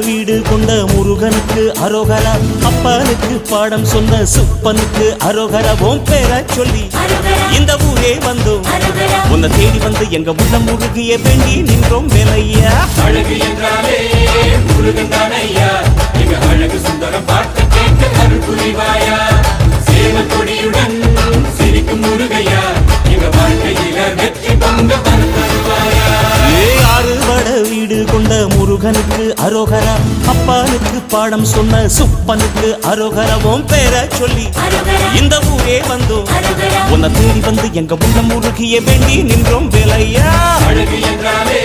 வீடு கொண்ட முருகனுக்கு அரோகரா, அப்பனுக்கு பாடம் சொன்ன சுப்பனுக்கு அரோகரா. உன் பேரை சொல்லி இந்த ஊரே வந்தோம், உன்னை தேடி வந்து எங்க உள்ள முருகிய வேண்டி நின்றோம் வேலையா. அழகு என்றாலே முருகன் தானையா, எங்க அழகு சுந்தரம் பார்த்து கேட்க அருள் புரிவாயா. சேவல் கொடியுடன் சிரிக்கும் முருகையா, எங்க வாழ்க்கையில வெற்றி பொங்க தருவாயா. ஆறுபட வீடு கொண்ட முருகனுக்கு அரோகரா, அப்பனுக்கு பாடம் சொன்ன சுப்பனுக்கு அரோகரா. உன் பேரை சொல்லி இந்த ஊரே வந்தோம், உன்னை தேடி வந்து எங்க உள்ள முருகிய வேண்டி நின்றோம் வேலையா. அழகு என்றாலே